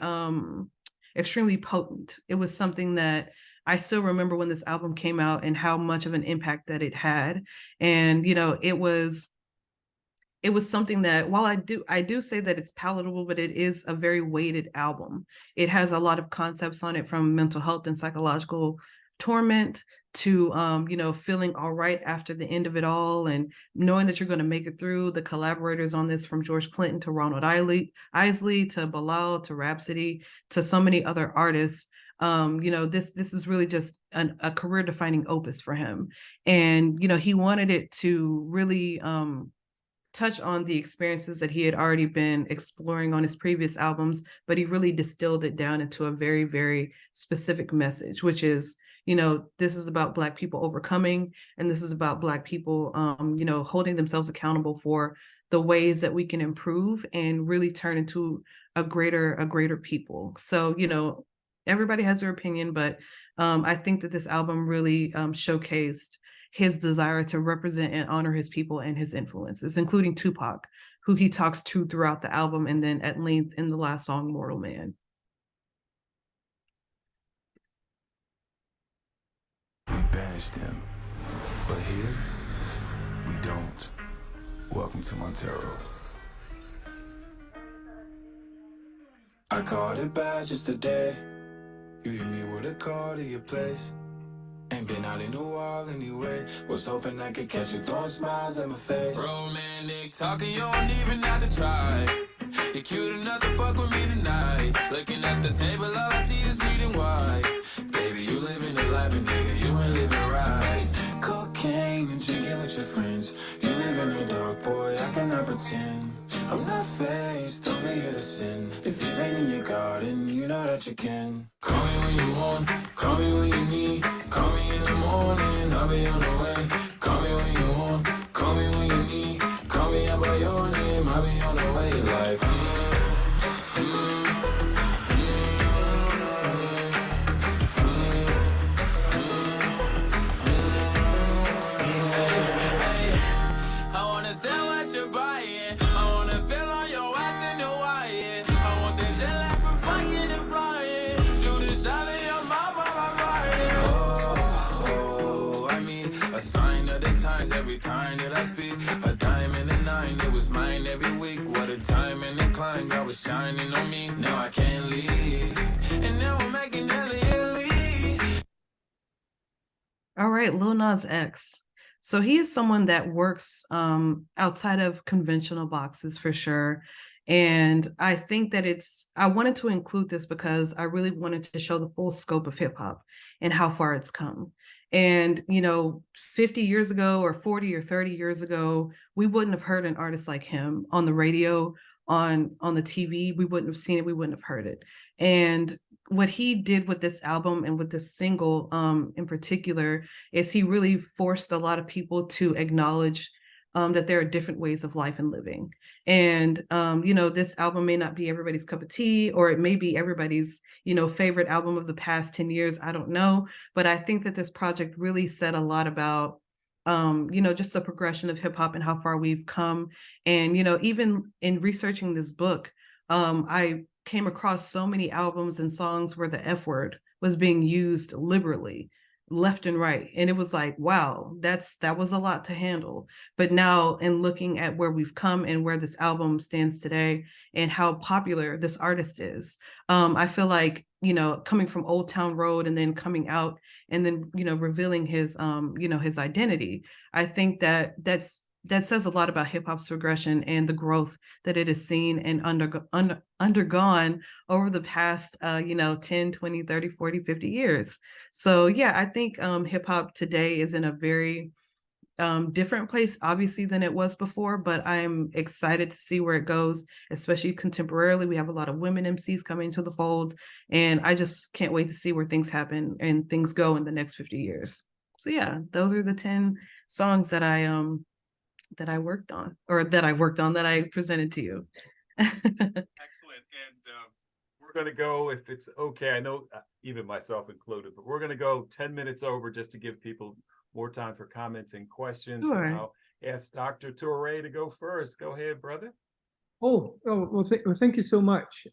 extremely potent. It was something that I still remember when this album came out and how much of an impact that it had. And, you know, it was something that, while I do say that it's palatable, but it is a very weighted album. It has a lot of concepts on it, from mental health and psychological torment to, you know, feeling all right after the end of it all and knowing that you're going to make it through. The collaborators on this, from George Clinton to Ronald Isley to Bilal to Rhapsody to so many other artists. You know, this is really just a career defining opus for him. And, you know, he wanted it to really touch on the experiences that he had already been exploring on his previous albums, but he really distilled it down into a very, very specific message, which is, you know, this is about Black people overcoming, and this is about Black people, you know, holding themselves accountable for the ways that we can improve and really turn into a greater people. So, you know, everybody has their opinion, but I think that this album really showcased his desire to represent and honor his people and his influences, including Tupac, who he talks to throughout the album and then at length in the last song, Mortal Man. We banished them, but here, we don't. Welcome to Montero. I called it bad just today. You hit me with a call to your place. Ain't been out in a while anyway. Was hoping I could catch you throwing smiles at my face. Romantic talking, you don't even have to try. You're cute enough to fuck with me tonight. Looking at the table, all I see is bleeding white. Baby, you living the life, and nigga, you ain't living right. Cocaine and drinking with your friends. You live in the dark, boy, I cannot pretend. I'm not faced, only here to sin. If you ain't in your garden, you know that you can. Call me when you want, call me when you need. Call me in the morning, I'll be on the way. Call me when you want, call me when you need. Call me out by your name, I'll be on the way. Like, I wanna sell what you're buying. I wanna feel on your ass in the wire. I want that jet lag from fucking and flying. Shoot a shot in your mouth while I'm riding. Oh, I mean, a sign of the times every time that I speak. A dime and a nine, it was mine every week. What a time and a climb, God was shining on me. Now I can't leave, and now I'm making hella Italy. All right, Lil Nas X. So he is someone that works outside of conventional boxes for sure. And I think that I wanted to include this because I really wanted to show the full scope of hip hop and how far it's come. And, you know, 50 years ago or 40 or 30 years ago, we wouldn't have heard an artist like him on the radio, on the TV. We wouldn't have seen it. We wouldn't have heard it. And what he did with this album and with this single in particular is he really forced a lot of people to acknowledge that there are different ways of life and living. And, this album may not be everybody's cup of tea, or it may be everybody's, favorite album of the past 10 years. I don't know. But I think that this project really said a lot about, just the progression of hip hop and how far we've come. And, even in researching this book, I came across so many albums and songs where the F word was being used liberally, left and right. And it was like, wow, that was a lot to handle. But now, in looking at where we've come and where this album stands today and how popular this artist is, I feel like, coming from Old Town Road and then coming out and then, revealing his, his identity, I think that says a lot about hip hop's progression and the growth that it has seen and undergone over the past, 10, 20, 30, 40, 50 years. So yeah, I think hip hop today is in a very different place, obviously, than it was before, but I'm excited to see where it goes, especially contemporarily. We have a lot of women MCs coming to the fold, and I just can't wait to see where things happen and things go in the next 50 years. So yeah, those are the 10 songs that I worked on, that I presented to you. Excellent. And we're going to go, if it's okay, I know even myself included, but we're going to go 10 minutes over just to give people more time for comments and questions. Sure. And I'll ask Dr. Toure to go first. Go ahead, brother. Well, thank you so much.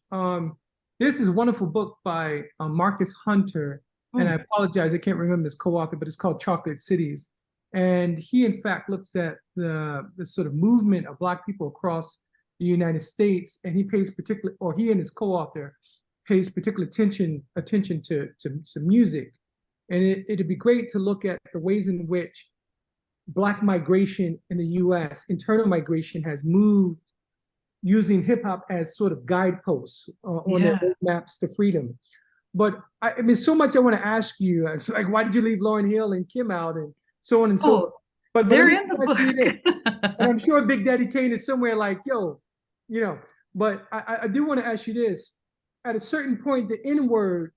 This is a wonderful book by Marcus Hunter, and I apologize, I can't remember his co-author, but it's called Chocolate Cities. And he, in fact, looks at the sort of movement of Black people across the United States, and he and his co-author pays particular attention to music. And it'd be great to look at the ways in which Black migration in the U.S., internal migration, has moved using hip hop as sort of guideposts on their roadmaps to freedom. But I mean, so much I want to ask you. It's like, why did you leave Lauryn Hill and Kim out, and so on and so forth? But they're in the book. And I'm sure Big Daddy Kane is somewhere like, yo, But I do want to ask you this: at a certain point, the N-word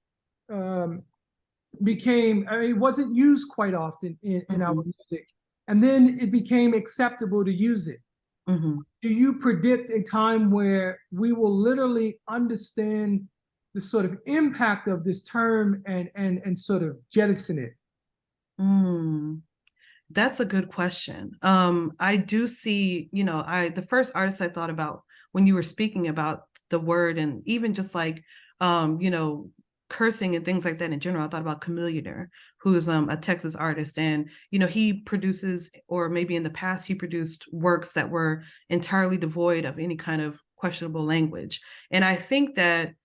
became, it wasn't used quite often in our music, and then it became acceptable to use it. Do you predict a time where we will literally understand the sort of impact of this term and sort of jettison it? That's a good question. I do see, the first artist I thought about when you were speaking about the word, and even just like, cursing and things like that in general, I thought about Widener, who's a Texas artist, and he produces, or maybe in the past he produced works that were entirely devoid of any kind of questionable language. And I think that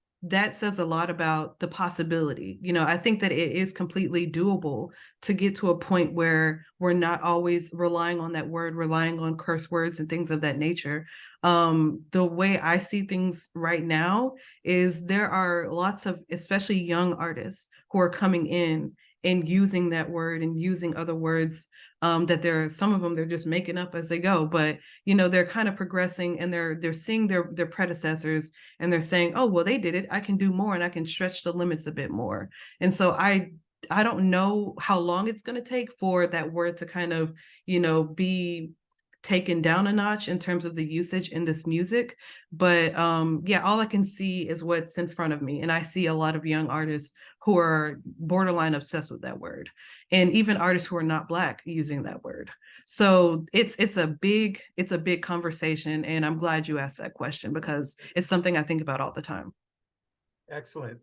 says a lot about the possibility. I think that it is completely doable to get to a point where we're not always relying on that word, relying on curse words and things of that nature. The way I see things right now is there are lots of, especially young artists, who are coming in and using that word and using other words that some of them they're just making up as they go, but they're kind of progressing, and they're seeing their predecessors, and they're saying, oh, well, they did it, I can do more, and I can stretch the limits a bit more. And so I don't know how long it's going to take for that word to kind of be taken down a notch in terms of the usage in this music. But all I can see is what's in front of me. And I see a lot of young artists who are borderline obsessed with that word, and even artists who are not Black using that word. So it's a big conversation. And I'm glad you asked that question, because it's something I think about all the time. Excellent.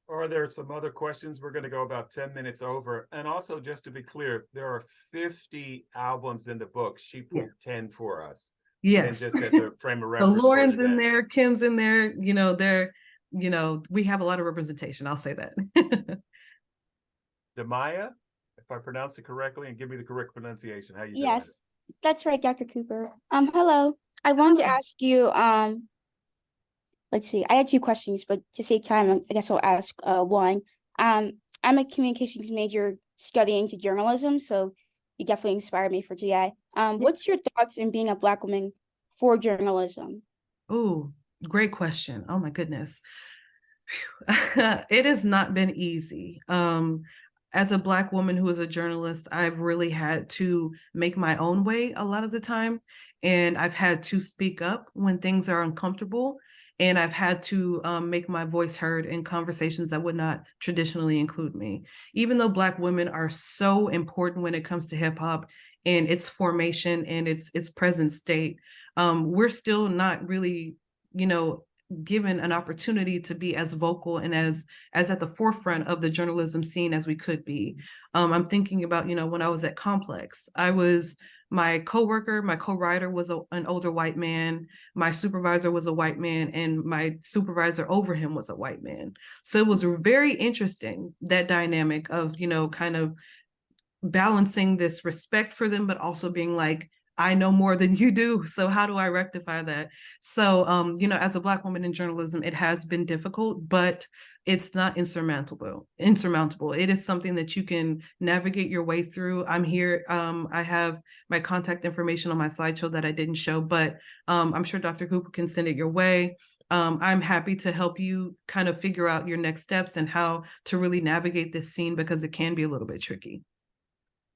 Are there some other questions? We're going to go about 10 minutes over. And also, just to be clear, there are 50 albums in the book. She put 10 for us. Yes. And just as a frame of reference. So Lauren's in there, Kim's in there, we have a lot of representation. I'll say that. Demaya, if I pronounce it correctly, and give me the correct pronunciation. How you doing? Yes, that's right, Dr. Cooper. Hello. I wanted to ask you, let's see, I had two questions, but to save time, I guess I'll ask one. I'm a communications major studying to journalism, so you definitely inspired me for today. What's your thoughts in being a Black woman for journalism? Oh, great question. Oh my goodness. It has not been easy. As a Black woman who is a journalist, I've really had to make my own way a lot of the time. And I've had to speak up when things are uncomfortable. And I've had to make my voice heard in conversations that would not traditionally include me. Even though Black women are so important when it comes to hip hop and its formation and its present state, we're still not really, you know, given an opportunity to be as vocal and as at the forefront of the journalism scene as we could be. I'm thinking about, you know, when I was at Complex, my coworker, my co-writer was an older white man, my supervisor was a white man, and my supervisor over him was a white man. So it was very interesting, that dynamic of, you know, kind of balancing this respect for them, but also being like, I know more than you do. So how do I rectify that? So, you know, as a Black woman in journalism, it has been difficult, but it's not insurmountable. It is something that you can navigate your way through. I'm here. I have my contact information on my slideshow that I didn't show, but I'm sure Dr. Cooper can send it your way. I'm happy to help you kind of figure out your next steps and how to really navigate this scene, because it can be a little bit tricky.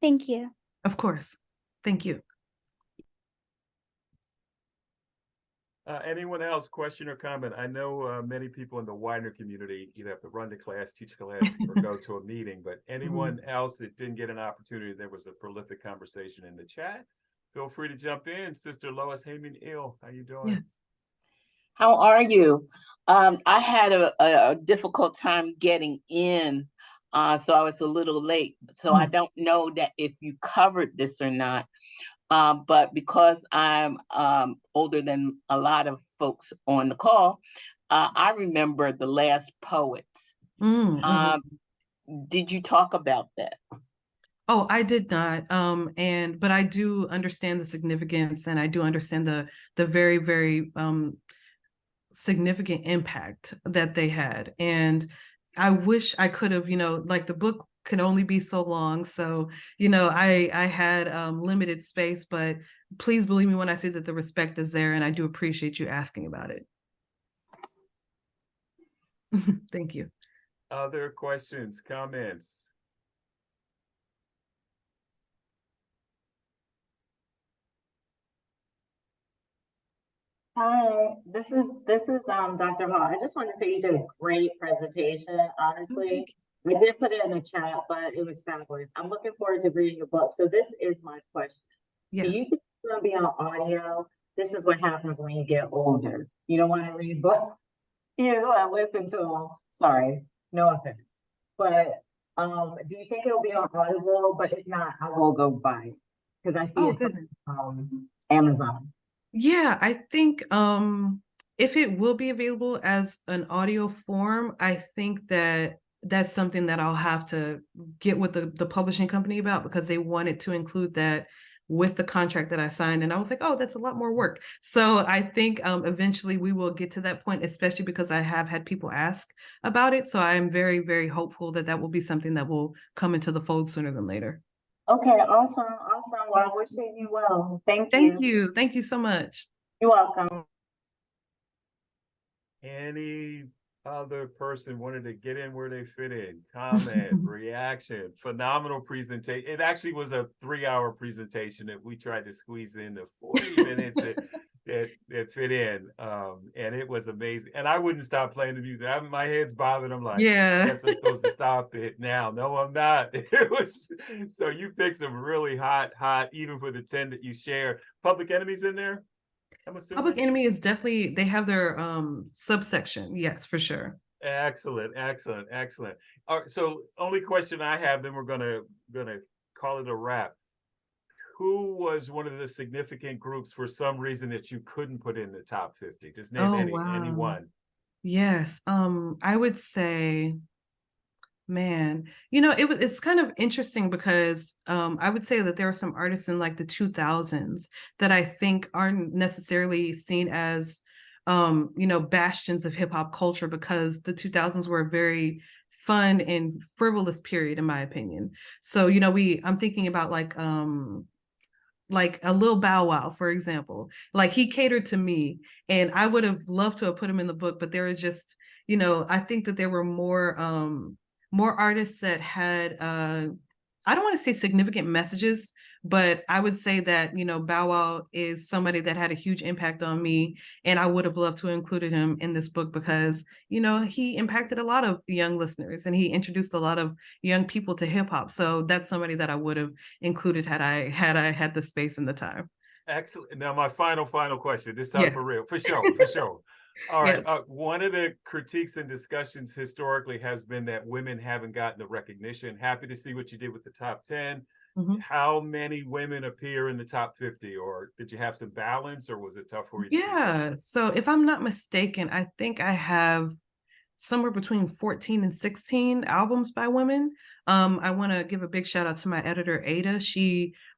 Thank you. Of course. Thank you. Anyone else, question or comment? I know many people in the Widener community either have to run to class, teach a class, or go to a meeting, but anyone else that didn't get an opportunity, there was a prolific conversation in the chat. Feel free to jump in. Sister Lois Heyman Ill, how you doing? Yeah. How are you? I had a difficult time getting in, so I was a little late. So I don't know that if you covered this or not. But because I'm older than a lot of folks on the call, I remember The Last Poets. Did you talk about that? Oh, I did not. But I do understand the significance, and I do understand the very, very significant impact that they had. And I wish I could have, you know, like the book can only be so long. So, you know, I had limited space, but please believe me when I say that the respect is there, and I do appreciate you asking about it. Thank you. Other questions, comments? Hi, this is Dr. Hall. I just want to say you did a great presentation, honestly. I did put it in the chat, but it was fabulous. I'm looking forward to reading your book. So this is my question. Do you Yes. think it's going to be on audio? This is what happens when you get older. You don't want to read books. You just want to listen to them. Sorry, no offense. But do you think it'll be on Audible? But if not, I will go buy it because I see it on Amazon. Yeah, I think if it will be available as an audio form, I think that that's something that I'll have to get with the publishing company about, because they wanted to include that with the contract that I signed. And I was like, oh, that's a lot more work. So I think eventually we will get to that point, especially because I have had people ask about it. So I am very, very hopeful that that will be something that will come into the fold sooner than later. Okay, awesome. Well, I wish you well. Thank you. Thank you so much. You're welcome. Any other person wanted to get in where they fit in? Comment, reaction, phenomenal presentation. It actually was a 3-hour presentation that we tried to squeeze in the 40 minutes that fit in. And it was amazing. And I wouldn't stop playing the music. My head's bobbing. I'm like, yeah, guess I'm supposed to stop it now. No, I'm not. It was so you picked some really hot, even for the 10 that you shared. Public Enemy's in there? I'm assuming. Public Enemy is definitely, they have their subsection. Yes, for sure. Excellent. All right, so only question I have, then we're gonna call it a wrap. Who was one of the significant groups for some reason that you couldn't put in the top 50? Just name anyone. Yes, I would say, man, you know, it's kind of interesting because I would say that there are some artists in like the 2000s that I think aren't necessarily seen as you know, bastions of hip hop culture, because the 2000s were a very fun and frivolous period, in my opinion. So, you know, I'm thinking about like a Lil Bow Wow, for example. Like, he catered to me, and I would have loved to have put him in the book, but there was just, you know, I think that there were more artists that had I don't want to say significant messages, but I would say that, you know, Bow Wow is somebody that had a huge impact on me. And I would have loved to have included him in this book because, you know, he impacted a lot of young listeners and he introduced a lot of young people to hip hop. So that's somebody that I would have included had I had the space and the time. Excellent. Now, my final question. This time Yeah. for real, for sure. All right. Yeah. One of the critiques and discussions historically has been that women haven't gotten the recognition. Happy to see what you did with the top 10. Mhm. How many women appear in the top 50, or did you have some balance, or was it tough for you to do so? Yeah. So if I'm not mistaken, I think I have somewhere between 14 and 16 albums by women. I want to give a big shout out to my editor, Ada.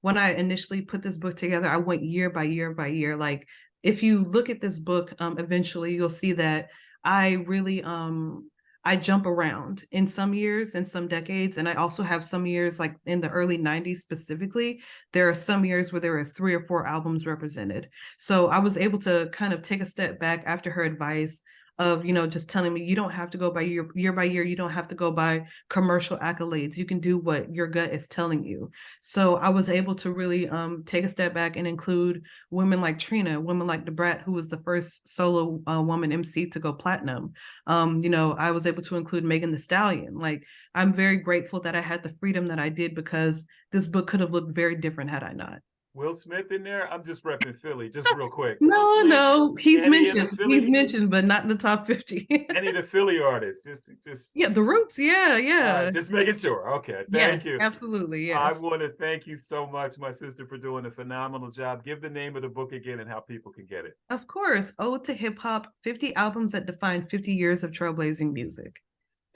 When I initially put this book together, I went year by year by year. Like, if you look at this book, eventually you'll see that I really, I jump around in some years, in some decades. And I also have some years, like in the early 90s specifically, there are some years where there were 3 or 4 albums represented. So I was able to kind of take a step back after her advice of, you know, just telling me you don't have to go by year by year. You don't have to go by commercial accolades. You can do what your gut is telling you. So I was able to really take a step back and include women like Trina, women like Debrat, who was the first solo woman MC to go platinum. You know, I was able to include Megan Thee Stallion. Like, I'm very grateful that I had the freedom that I did because this book could have looked very different had I not. Will Smith in there? I'm just repping Philly, just real quick. No, no, he's Any of the mentioned. Philly- He's mentioned, but not in the top 50. Any of the Philly artists? Just Yeah, the Roots. Yeah, yeah. just making sure. Okay, Yeah, thank you. absolutely. I Yes. want to thank you so much, my sister, for doing a phenomenal job. Give the name of the book again and how people can get it. Of course. Ode to Hip Hop, 50 albums that define 50 years of trailblazing music.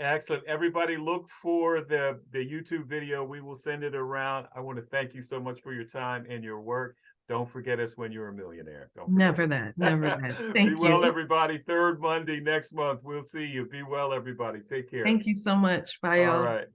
Excellent. Everybody look for the YouTube video. We will send it around. I want to thank you so much for your time and your work. Don't forget us when you're a millionaire. Don't forget Never us. that. Never that. Be Thank well, you. everybody. Third Monday next month. We'll see you. Be well, everybody. Take care. Thank you so much. Bye, All y'all. right.